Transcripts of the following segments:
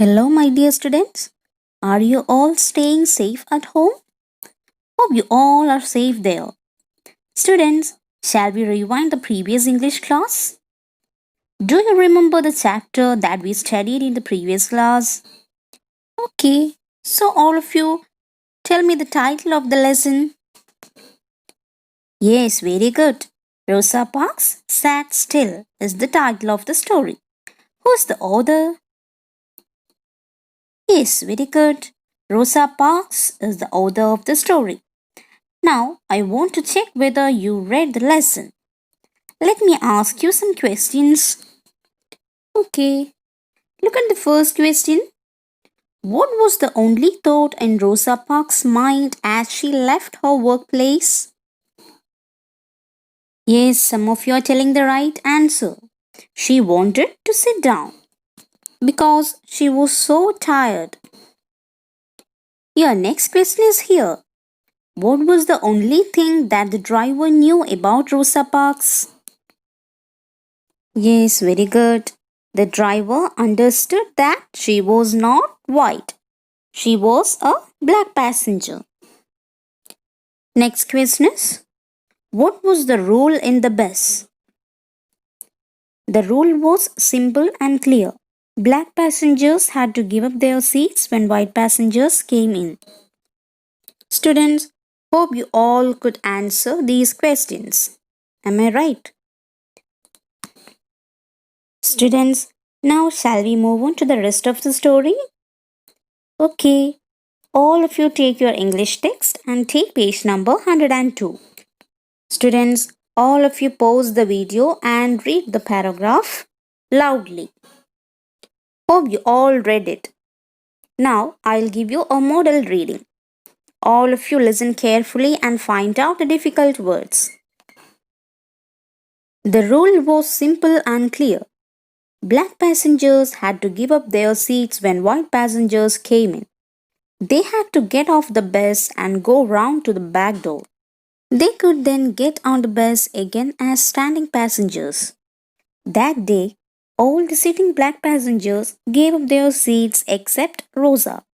Hello, my dear students. Are you all staying safe at home? Hope you all are safe there. Students, shall we rewind the previous English class? Do you remember the chapter that we studied in the previous class? Okay, so all of you, tell me the title of the lesson. Yes, very good. Rosa Parks Sat Still is the title of the story. Who's the author? Yes, very good. Rosa Parks is the author of the story. Now, I want to check whether you read the lesson. Let me ask you some questions. Okay, look at the first question. What was the only thought in Rosa Parks' mind as she left her workplace? Yes, some of you are telling the right answer. She wanted to sit down because she was so tired. Your next question is here. What was the only thing that the driver knew about Rosa Parks? Yes, very good. The driver understood that she was not white. She was a black passenger. Next question is, what was the rule in the bus? The rule was simple and clear. Black passengers had to give up their seats when white passengers came in. Students, hope you all could answer these questions. Am I right? Students, now shall we move on to the rest of the story? Okay, all of you take your English text and take page number 102. Students, all of you pause the video and read the paragraph loudly. Hope you all read it. Now, I'll give you a model reading. All of you listen carefully and find out the difficult words. The rule was simple and clear. Black passengers had to give up their seats when white passengers came in. They had to get off the bus and go round to the back door. They could then get on the bus again as standing passengers. That day, all the sitting black passengers gave up their seats except Rosa.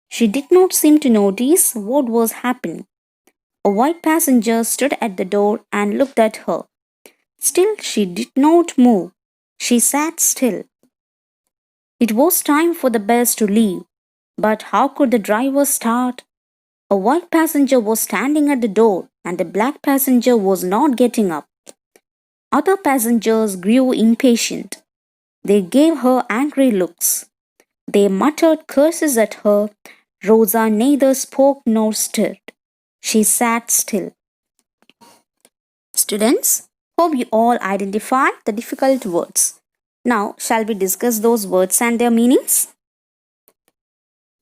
She did not seem to notice what was happening. A white passenger stood at the door and looked at her. Still, she did not move. She sat still. It was time for the bus to leave. But how could the driver start? A white passenger was standing at the door and the black passenger was not getting up. Other passengers grew impatient. They gave her angry looks. They muttered curses at her. Rosa neither spoke nor stirred. She sat still. Students, hope you all identified the difficult words. Now, shall we discuss those words and their meanings?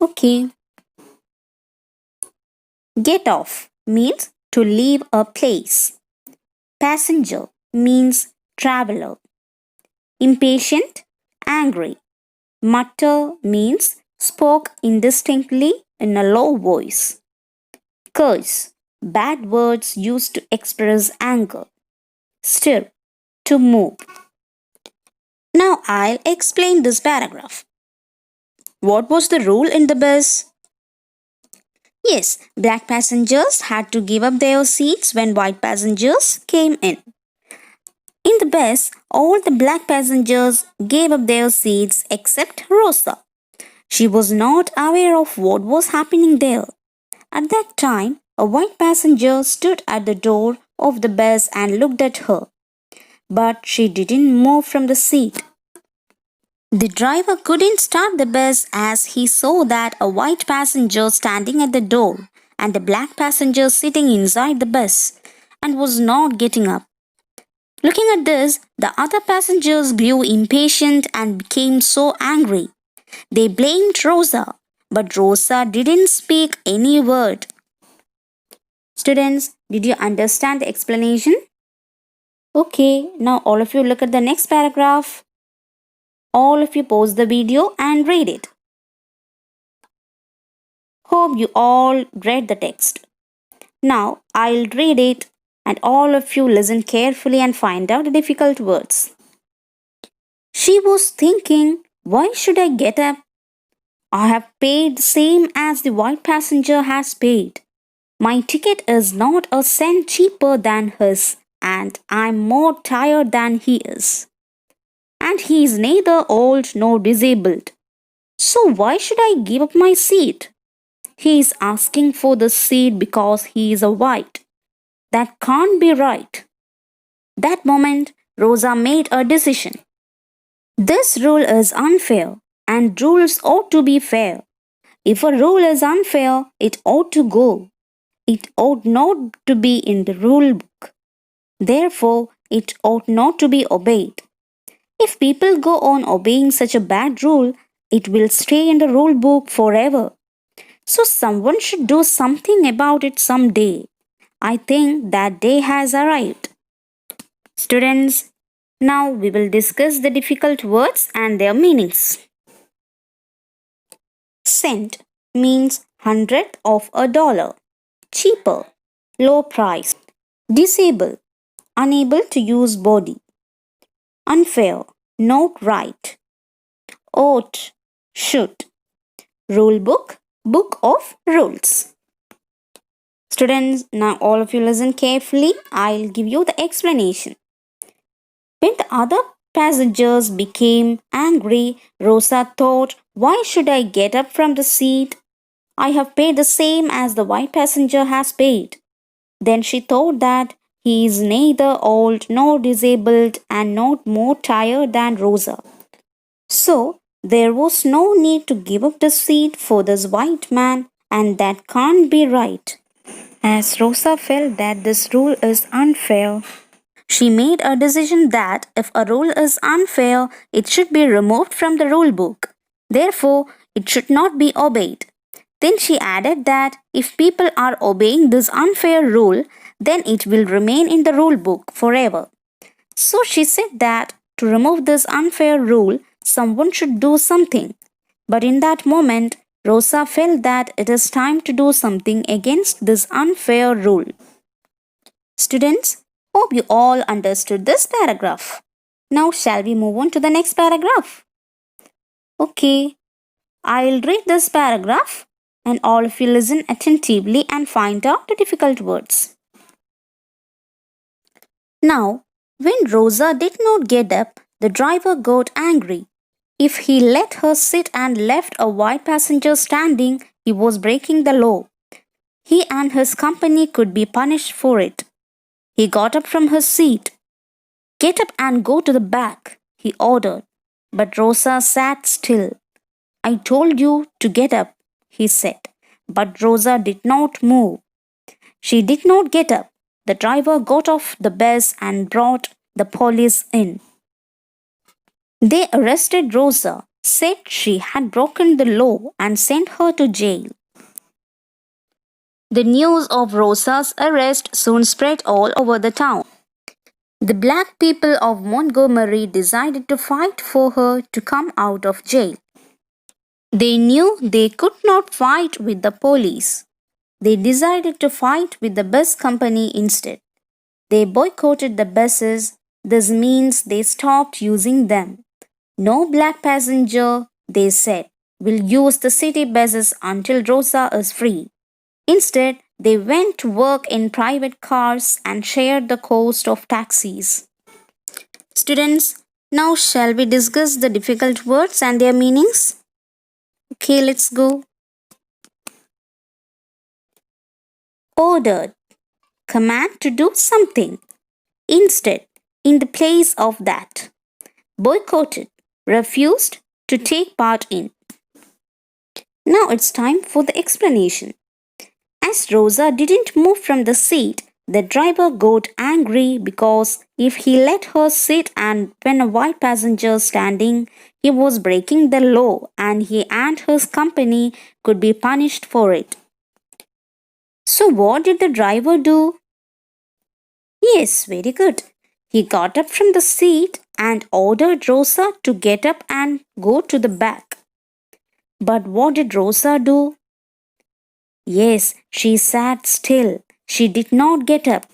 Okay. Get off means to leave a place. Passenger means traveler. Impatient, angry. Mutter means spoke indistinctly in a low voice. Curse, bad words used to express anger. Stir, to move. Now I'll explain this paragraph. What was the rule in the bus? Yes, black passengers had to give up their seats when white passengers came in. In the bus, all the black passengers gave up their seats except Rosa. She was not aware of what was happening there. At that time, a white passenger stood at the door of the bus and looked at her. But she didn't move from the seat. The driver couldn't start the bus as he saw that a white passenger standing at the door and a black passenger sitting inside the bus and was not getting up. Looking at this, the other passengers grew impatient and became so angry. They blamed Rosa, but Rosa didn't speak any word. Students, did you understand the explanation? Okay, now all of you look at the next paragraph. All of you pause the video and read it. Hope you all read the text. Now I'll read it and all of you listen carefully and find out the difficult words. She was thinking, why should I get up? I have paid the same as the white passenger has paid. My ticket is not a cent cheaper than his, and I'm more tired than he is. And he is neither old nor disabled. So why should I give up my seat? He is asking for the seat because he is a white. That can't be right. That moment, Rosa made a decision. This rule is unfair, and rules ought to be fair. If a rule is unfair, it ought to go. It ought not to be in the rule book. Therefore, it ought not to be obeyed. If people go on obeying such a bad rule, it will stay in the rule book forever. So someone should do something about it someday. I think that day has arrived. Students, now we will discuss the difficult words and their meanings. Cent means hundredth of a dollar. Cheaper, low price. Disable, unable to use body. Unfair, not right. Ought, should. Rule book, book of rules. Students, now all of you listen carefully. I'll give you the explanation. When the other passengers became angry, Rosa thought, why should I get up from the seat? I have paid the same as the white passenger has paid. Then she thought that he is neither old nor disabled and not more tired than Rosa. So there was no need to give up the seat for this white man, and that can't be right. As Rosa felt that this rule is unfair, she made a decision that if a rule is unfair, it should be removed from the rule book. Therefore, it should not be obeyed. Then she added that if people are obeying this unfair rule, then it will remain in the rule book forever. So she said that to remove this unfair rule, someone should do something. But in that moment, Rosa felt that it is time to do something against this unfair rule. Students, hope you all understood this paragraph. Now, shall we move on to the next paragraph? Okay, I'll read this paragraph and all of you listen attentively and find out the difficult words. Now, when Rosa did not get up, the driver got angry. If he let her sit and left a white passenger standing, he was breaking the law. He and his company could be punished for it. He got up from his seat. Get up and go to the back, he ordered. But Rosa sat still. I told you to get up, he said. But Rosa did not move. She did not get up. The driver got off the bus and brought the police in. They arrested Rosa, said she had broken the law, and sent her to jail. The news of Rosa's arrest soon spread all over the town. The black people of Montgomery decided to fight for her to come out of jail. They knew they could not fight with the police. They decided to fight with the bus company instead. They boycotted the buses. This means they stopped using them. No black passenger, they said, will use the city buses until Rosa is free. Instead, they went to work in private cars and shared the cost of taxis. Students, now shall we discuss the difficult words and their meanings? Okay, let's go. Ordered, command to do something. Instead, in the place of that. Boycotted, refused to take part in. Now it's time for the explanation. As Rosa didn't move from the seat, the driver got angry because if he let her sit and when a white passenger standing, he was breaking the law and he and his company could be punished for it. So what did the driver do? Yes, very good. He got up from the seat and ordered Rosa to get up and go to the back. But what did Rosa do? Yes, she sat still. She did not get up.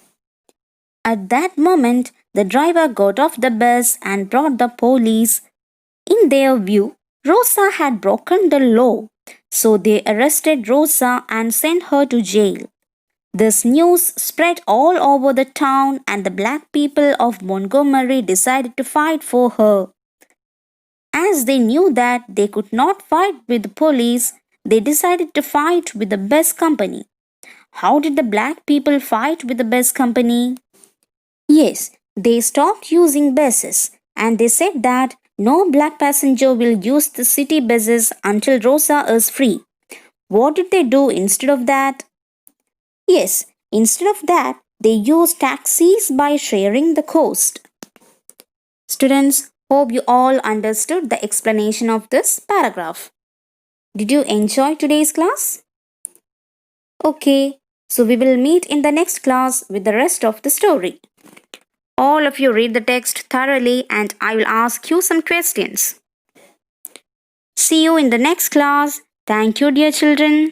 At that moment, the driver got off the bus and brought the police. In their view, Rosa had broken the law, so they arrested Rosa and sent her to jail. This news spread all over the town, and the black people of Montgomery decided to fight for her. As they knew that they could not fight with the police, they decided to fight with the best company. How did the black people fight with the best company? Yes, they stopped using buses and they said that no black passenger will use the city buses until Rosa is free. What did they do instead of that? Yes, instead of that, they used taxis by sharing the cost. Students, hope you all understood the explanation of this paragraph. Did you enjoy today's class? Okay, so we will meet in the next class with the rest of the story. All of you read the text thoroughly and I will ask you some questions. See you in the next class. Thank you, dear children.